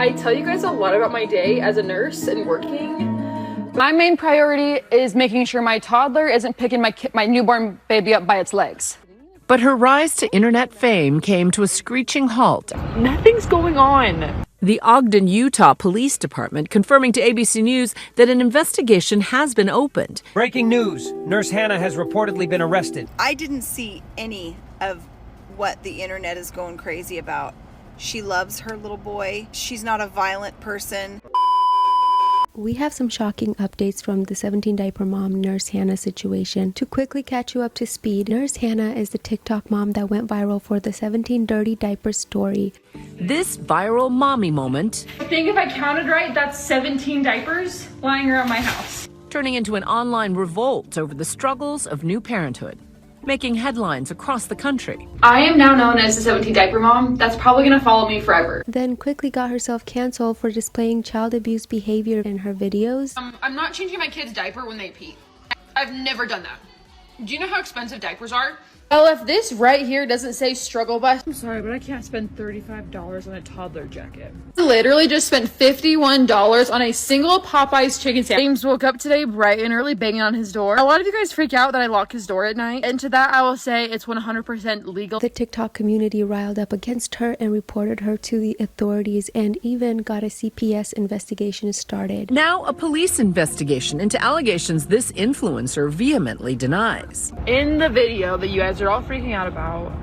I tell you guys a lot about my day as a nurse and working. My main priority is making sure my toddler isn't picking my newborn baby up by its legs. But her rise to internet fame came to a screeching halt. Nothing's going on. The Ogden, Utah Police Department confirming to ABC News that an investigation has been opened. Breaking news. Nurse Hannah has reportedly been arrested. I didn't see any of what the internet is going crazy about. She loves her little boy. She's not a violent person. We have some shocking updates from the 17 diaper mom Nurse Hannah situation. To quickly catch you up to speed, Nurse Hannah is the TikTok mom that went viral for the 17 dirty diaper story. This viral mommy moment, I think if I counted right, that's 17 diapers lying around my house. turning into an online revolt over the struggles of new parenthood, making headlines across the country. I am now known as the 17 diaper mom. That's probably gonna follow me forever. Then quickly got herself canceled for displaying child abuse behavior in her videos. I'm not changing my kid's diaper when they pee. I've never done that. Do you know how expensive diapers are? Well, if this right here doesn't say struggle bus, I'm sorry, but I can't spend $35 on a toddler jacket. I literally just spent $51 on a single Popeye's chicken sandwich. James woke up today bright and early banging on his door. A lot of you guys freak out that I lock his door at night, and to that I will say it's 100% legal. The TikTok community riled up against her and reported her to the authorities and even got a CPS investigation started. Now a police investigation into allegations this influencer vehemently denies. In the video that you guys are all freaking out about,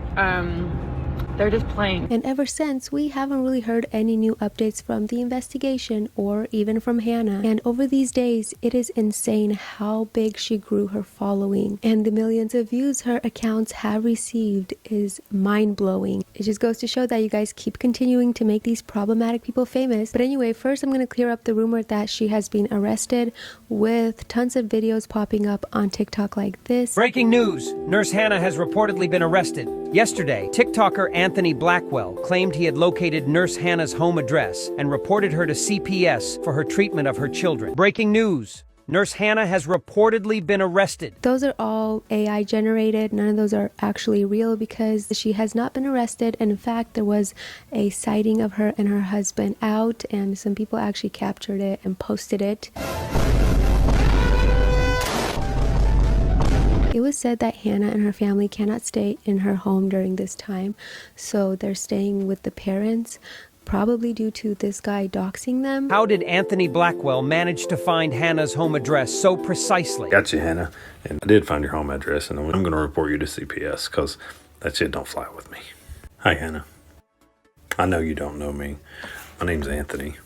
they're just playing. And ever since, we haven't really heard any new updates from the investigation or even from Hannah. And over these days, it is insane how big she grew her following. And the millions of views her accounts have received is mind-blowing. It just goes to show that you guys keep continuing to make these problematic people famous. But anyway, first I'm going to clear up the rumor that she has been arrested, with tons of videos popping up on TikTok like this. Breaking news. Nurse Hannah has reportedly been arrested. Yesterday, TikToker Anthony Blackwell claimed he had located Nurse Hannah's home address and reported her to CPS for her treatment of her children. Breaking news. Nurse Hannah has reportedly been arrested. Those are all AI generated. None of those are actually real because she has not been arrested. And in fact, there was a sighting of her and her husband out, and some people actually captured it and posted it. It was said that Hannah and her family cannot stay in her home during this time, so they're staying with the parents, probably due to this guy doxing them. How did Anthony Blackwell manage to find Hannah's home address so precisely? Got you, Hannah. And I did find your home address, and I'm going to report you to CPS because that shit don't fly with me. Hi, Hannah. I know you don't know me. My name's Anthony.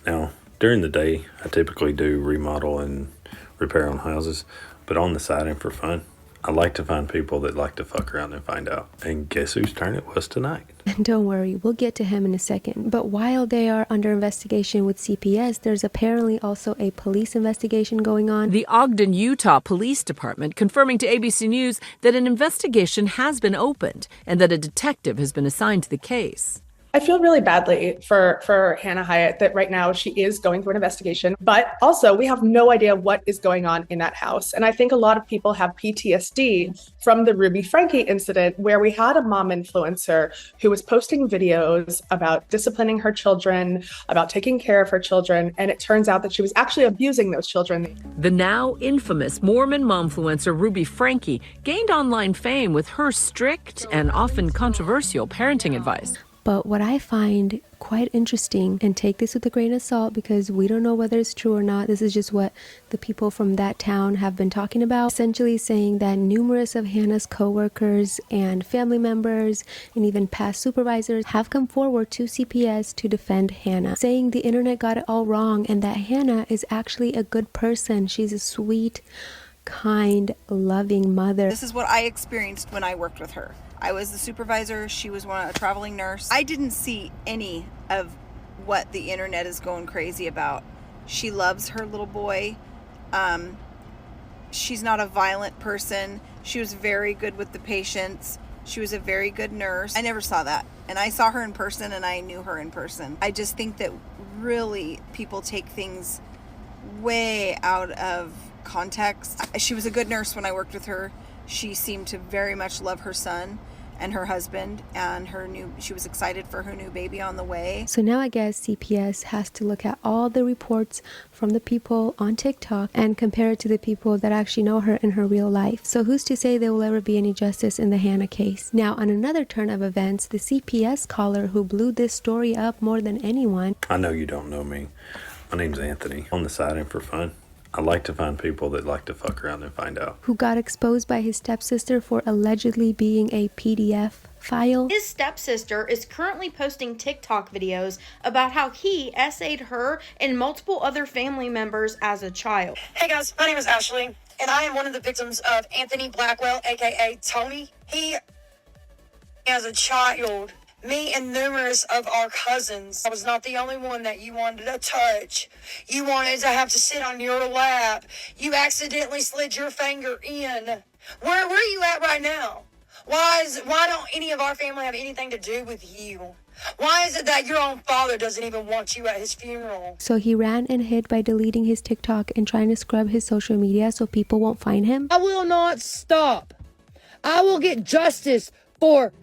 Now, during the day, I typically do remodel and repair on houses. But on the side and for fun, I like to find people that like to fuck around and find out. And guess whose turn it was tonight? And don't worry, we'll get to him in a second. But while they are under investigation with CPS, there's apparently also a police investigation going on. The Ogden, Utah Police Department confirming to ABC News that an investigation has been opened and that a detective has been assigned to the case. I feel really badly for Hannah Hyatt that right now she is going through an investigation, but also we have no idea what is going on in that house. And I think a lot of people have PTSD from the Ruby Frankie incident, where we had a mom influencer who was posting videos about disciplining her children, about taking care of her children, and it turns out that she was actually abusing those children. The now infamous Mormon momfluencer Ruby Frankie gained online fame with her strict and often controversial parenting advice. But what I find quite interesting, and take this with a grain of salt because we don't know whether it's true or not, this is just what the people from that town have been talking about, essentially saying that numerous of Hannah's coworkers and family members and even past supervisors have come forward to CPS to defend Hannah, saying the internet got it all wrong and that Hannah is actually a good person. She's a sweet, kind, loving mother. This is what I experienced when I worked with her. I was the supervisor. She was a traveling nurse. I didn't see any of what the internet is going crazy about. She loves her little boy. She's not a violent person. She was very good with the patients. She was a very good nurse. I never saw that. And I saw her in person and I knew her in person. I just think that really people take things way out of context. She was a good nurse when I worked with her. She seemed to very much love her son. and her husband, and she was excited for her new baby on the way. So now I guess CPS has to look at all the reports from the people on TikTok and compare it to the people that actually know her in her real life. So who's to say there will ever be any justice in the Hannah case? Now, on another turn of events, the CPS caller who blew this story up more than anyone. I know you don't know me. My name's Anthony. On the side and for fun, I like to find people that like to fuck around and find out. Who got exposed by his stepsister for allegedly being a PDF file. His stepsister is currently posting TikTok videos about how he essayed her and multiple other family members as a child. Hey guys, my name is Ashley, and I am one of the victims of Anthony Blackwell, aka Tony. He, as a child, me and numerous of our cousins, I was not the only one that you wanted to touch. You wanted to have to sit on your lap. You accidentally slid your finger in. Where are you at right now? Why don't any of our family have anything to do with you? Why is it that your own father doesn't even want you at his funeral? So he ran and hid by deleting his TikTok and trying to scrub his social media so people won't find him. I will not stop. I will get justice for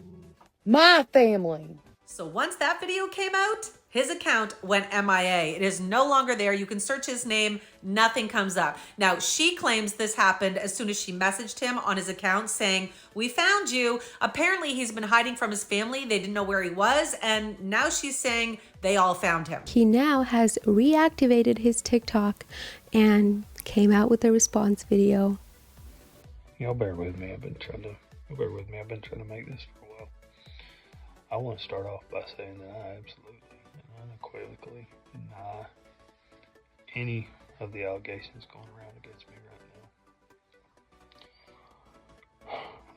my family. So once that video came out, his account went MIA. It is no longer there. You can search his name. Nothing comes up. Now, she claims this happened as soon as she messaged him on his account saying, "We found you." Apparently, he's been hiding from his family. They didn't know where he was. And now she's saying they all found him. He now has reactivated his TikTok and came out with a response video. Y'all bear with me. I've been trying to make this for a while. I want to start off by saying that I absolutely and unequivocally deny any of the allegations going around against me right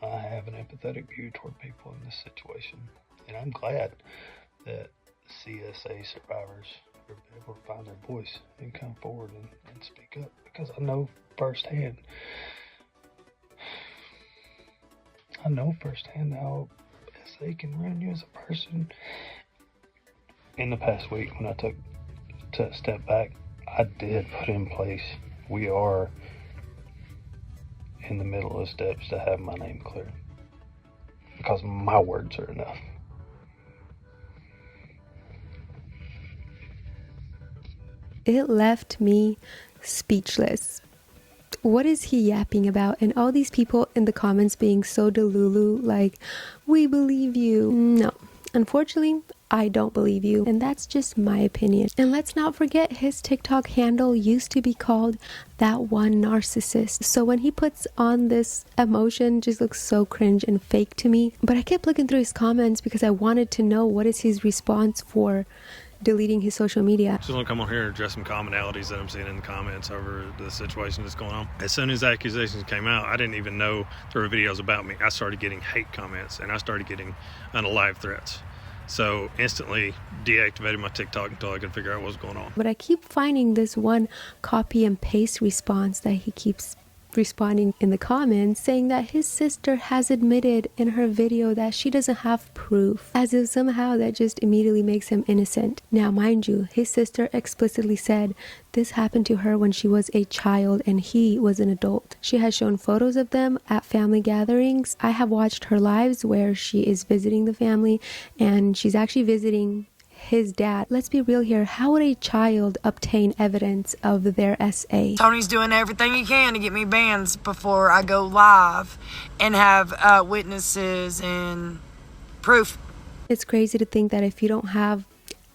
now. I have an empathetic view toward people in this situation, and I'm glad that CSA survivors are able to find their voice and come forward and speak up, because I know firsthand how SA can ruin you as a person. In the past week, when I took a step back, I did put in place, we are in the middle of steps to have my name cleared, because my words are enough. It left me speechless. What is he yapping about? And all these people in the comments being so delulu, like, we believe you. No, unfortunately, I don't believe you, and that's just my opinion. And let's not forget, his TikTok handle used to be called That One Narcissist. So when he puts on this emotion, just looks so cringe and fake to me. But I kept looking through his comments because I wanted to know what is his response for deleting his social media. Just want to come on here and address some commonalities that I'm seeing in the comments over the situation that's going on. As soon as the accusations came out, I didn't even know there were videos about me. I started getting hate comments, and I started getting unalive threats. So instantly deactivated my TikTok until I could figure out what was going on. But I keep finding this one copy and paste response that he keeps responding in the comments, saying that his sister has admitted in her video that she doesn't have proof, as if somehow that just immediately makes him innocent. Now, mind you, his sister explicitly said this happened to her when she was a child and he was an adult. She has shown photos of them at family gatherings. I have watched her lives where she is visiting the family, and she's actually visiting his dad. Let's be real here. How would a child obtain evidence of their SA? Tony's doing everything he can to get me bans before I go live and have witnesses and proof. It's crazy to think that if you don't have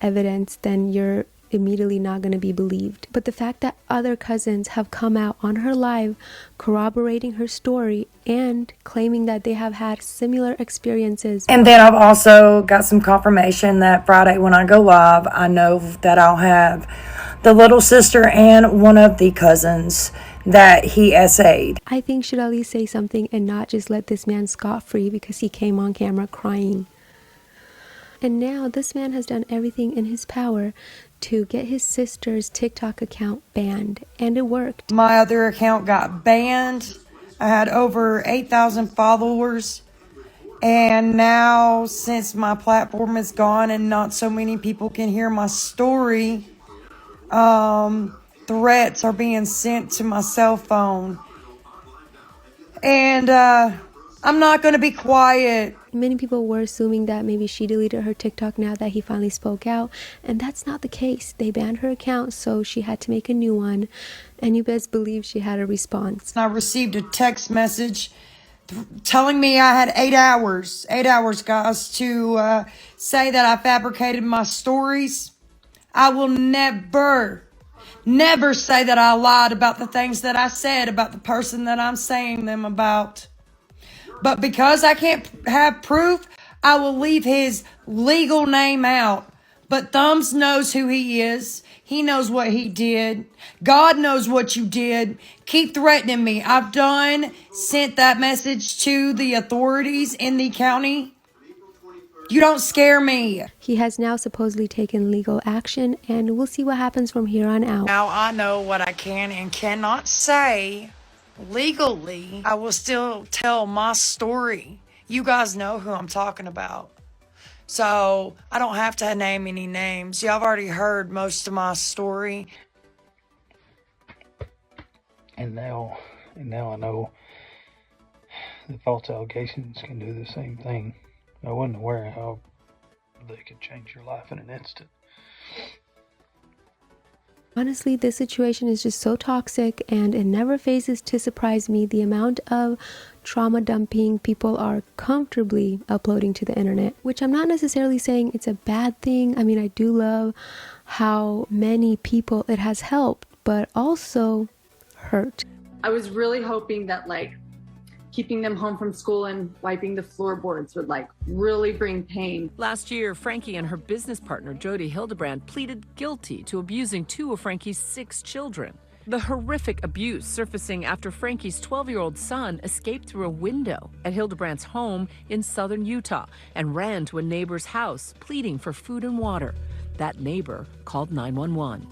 evidence, then you're immediately not going to be believed. But the fact that other cousins have come out on her live corroborating her story and claiming that they have had similar experiences. And then I've also got some confirmation that Friday when I go live, I know that I'll have the little sister and one of the cousins that he SA'd. I think should at least say something and not just let this man scot-free because he came on camera crying. And now this man has done everything in his power to get his sister's TikTok account banned, and it worked. My other account got banned. I had over 8,000 followers, and now since my platform is gone and not so many people can hear my story, threats are being sent to my cell phone, and I'm not going to be quiet. Many people were assuming that maybe she deleted her TikTok now that he finally spoke out, and that's not the case. They banned her account, so she had to make a new one, and you best believe she had a response. I received a text message telling me I had 8 hours, guys, to say that I fabricated my stories. I will never say that I lied about the things that I said about the person that I'm saying them about. But because I can't have proof, I will leave his legal name out. But Thumbs knows who he is. He knows what he did. God knows what you did. Keep threatening me. I've sent that message to the authorities in the county. You don't scare me. He has now supposedly taken legal action, and we'll see what happens from here on out. Now I know what I can and cannot say legally. I will still tell my story. You guys know who I'm talking about. So I don't have to name any names. Y'all have already heard most of my story. And now I know the false allegations can do the same thing. I wasn't aware how they could change your life in an instant. Honestly, this situation is just so toxic, and it never fails to surprise me the amount of trauma dumping people are comfortably uploading to the internet, which I'm not necessarily saying it's a bad thing. I mean, I do love how many people it has helped, but also hurt. I was really hoping that keeping them home from school and wiping the floorboards would really bring pain. Last year, Frankie and her business partner, Jody Hildebrand, pleaded guilty to abusing 2 of Frankie's 6 children. The horrific abuse surfacing after Frankie's 12-year-old son escaped through a window at Hildebrand's home in southern Utah and ran to a neighbor's house, pleading for food and water. That neighbor called 911.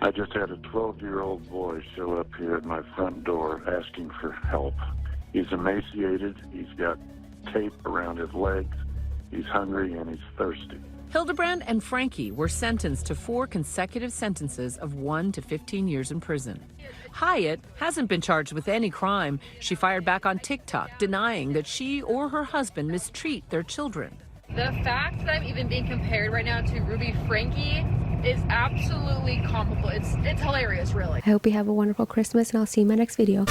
I just had a 12-year-old boy show up here at my front door asking for help. He's emaciated, he's got tape around his legs, he's hungry, and he's thirsty. Hildebrand and Frankie were sentenced to 4 consecutive sentences of 1 to 15 years in prison. Hyatt hasn't been charged with any crime. She fired back on TikTok, denying that she or her husband mistreat their children. The fact that I'm even being compared right now to Ruby Frankie is absolutely comical. It's hilarious, really. I hope you have a wonderful Christmas, and I'll see you in my next video.